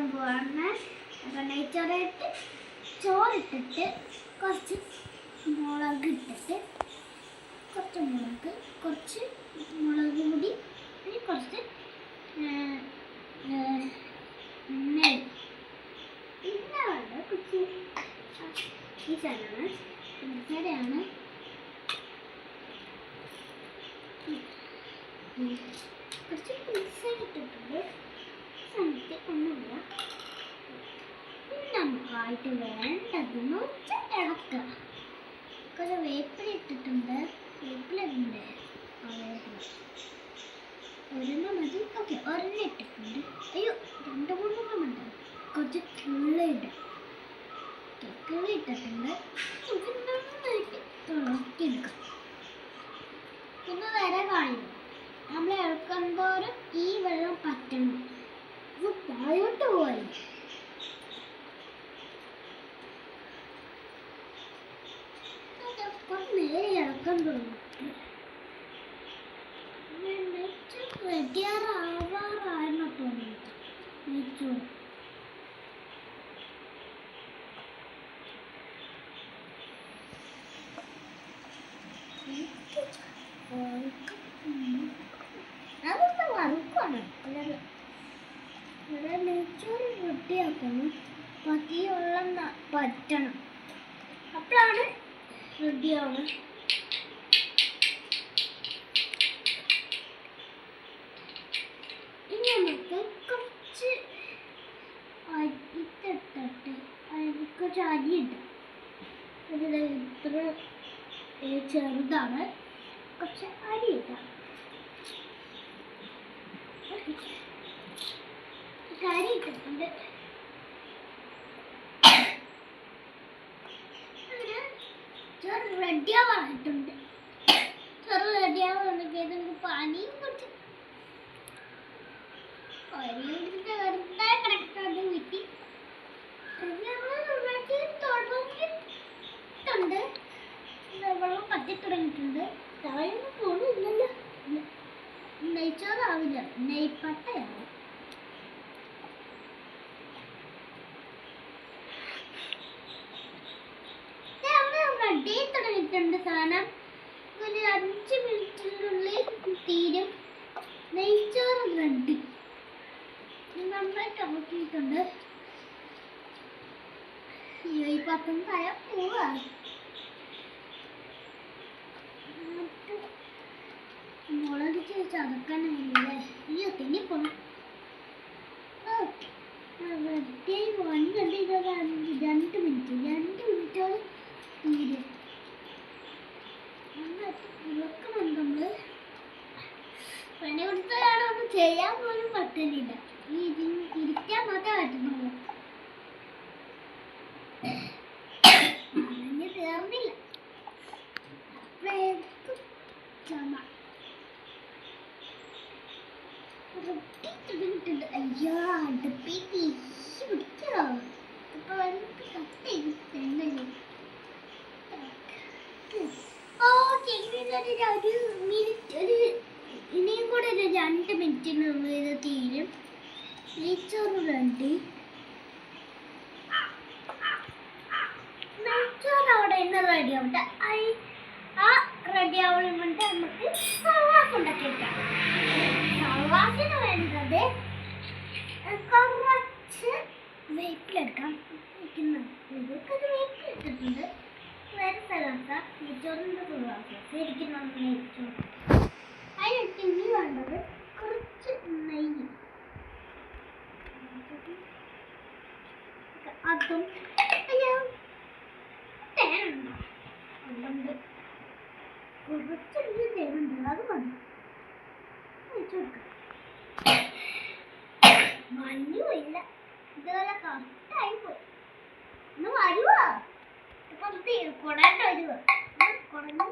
ഉണ്ടാക്കാൻ പോവാണ്. അപ്പം നെയ്ച്ചോറായിട്ട് ചോറിട്ടിട്ട് കുറച്ച് മുളക് ഇട്ടിട്ട് കുറച്ച് മുളക് പൊടി പിന്നെ കുറച്ച് നെയ്യ് പിന്നെ കുറച്ച് ഈ സാധനമാണ് ഇവിടെയാണ് കുറച്ച് പിസ്സയിട്ടിട്ടുണ്ട്. സമയത്ത് ഒന്നുമില്ല. നമുക്കായിട്ട് വേണ്ടതെന്ന് വെച്ചാൽ ഇളക്കുക. കുറച്ച് വേപ്പില ഇട്ടിട്ടുണ്ട്. വേപ്പിലുണ്ട് ഒരെണ്ണം മതി. ഓക്കെ, ഒരെണ്ണം ഇട്ടിട്ടുണ്ട്. അയ്യോ, 2-3 ഉണ്ട്. കുറച്ച് കിള്ളിയിടും. കിള്ളി ഇട്ടിട്ടുണ്ട്. നന്നായിട്ട് ഇളക്കിയെടുക്കാം. പിന്നെ വരെ കാണില്ല. നമ്മൾ ഇളക്കുന്തോറും ഈ വെള്ളം പറ്റണം. ഇത് താഴോട്ട് പോയി കുറച്ച് നേരെ ഇളക്കാൻ തോന്നും. റെഡിയാറാവാറായെന്ന് തോന്നുന്നു നെയ്ച്ചോറ്. അതൊക്കെ വറുക്കാണ്. ഇവിടെ നെയ്ച്ചോറ് റെഡിയാക്കണം. ബാക്കിയുള്ള പറ്റണം. അപ്പോഴാണ് റെഡിയാവുന്നത്. ഇനി നമുക്ക് കുറച്ച് അരിത്തിട്ടിട്ട് കുറച്ച് അരിയിട്ട് ഇത്ര ചെറുതാണ്. കുറച്ച് അരിയിട്ടാണ് അരി ഇട്ടിട്ടുണ്ട്. ചോറ് റെഡിയാവാനായിട്ടുണ്ട്. ചോറ് റെഡിയാവാണെങ്കിൽ നമുക്ക് പനിയും കുറച്ച് അരി എടുത്തിട്ട് വെറുതെ കിടക്കാതെ വീട്ടി തുടങ്ങിയിട്ടുണ്ട്. വെള്ളം പറ്റി തുടങ്ങിയിട്ടുണ്ട്. താഴെ പോണില്ലല്ലോ. നെയ്ച്ചോറാവില്ല, നെയ്പ്പട്ടയാവും. റെഡി തുടങ്ങിയിട്ടുണ്ട്. സാധനം ഒരു 5 മിനിറ്റിനുള്ളിൽ തീരും. നെയ്ച്ചോറ് റെഡി. നന്നായിട്ട് ഇളക്കിയിട്ടുണ്ട്. ഈ 10 താഴെ പോവാ. മുളക് ചതക്കാനായില്ലേ? അയ്യോ, തെന്നിപ്പോണം. റെഡിയായി വന്നിട്ട് 2 മിനിറ്റോളം തീരും. ഇളക്കണം. നമ്മള് പണി കൊടുത്തതാണ്. ഒന്നും ചെയ്യാൻ പോലും പറ്റുന്നില്ല. ഇരിക്കാൻ മാത്രമേ പറ്റുന്നുള്ളൂ. അതിന് തീർന്നില്ല. ചമ റൊട്ടിട്ടുണ്ട്. അയ്യോ, അടുപ്പി തീ പിടിക്കോ? ഇപ്പൊ കട്ട് ചെയ്ത് ഓക്കെ. ഇനിയും കൂടെ ഒരു 2 മിനിറ്റിനുള്ളിൽ ഇത് തീരും. നെയ്ച്ചോറ് റെഡി. നെയ്ച്ചോറ് അവിടെ നിന്ന് റെഡി ആവട്ടെ. ആ റെഡി ആവുമ്പോൾ നമുക്ക് സവാസ് ഉണ്ടാക്കിയെടുക്കാം. സവാസിന് വേണ്ടത് കുറച്ച് വേപ്പിലെടുക്കാം. വേപ്പിലിട്ടിട്ടുണ്ട്. വേറെ സലാസ നെയ്ച്ചോറിൻ്റെ സലാസ ശരിക്കും നെയ്ച്ചോറ്. അതിനിട്ട് ഇനി വേണ്ടത് കുറച്ച് നെയ്യ്. അതും തേനുണ്ടോ? അതുകൊണ്ട് കുറച്ചൊരു തേനുണ്ട്. അത് മതി. വെച്ച് കൊടുക്കാം. മഞ്ഞുമില്ല. ഇതുപോലെ കറക്റ്റായി പോയി. ഒന്ന് വരുവോ? കുറച്ച് കുടേണ്ട വരുവോ? കുടഞ്ഞു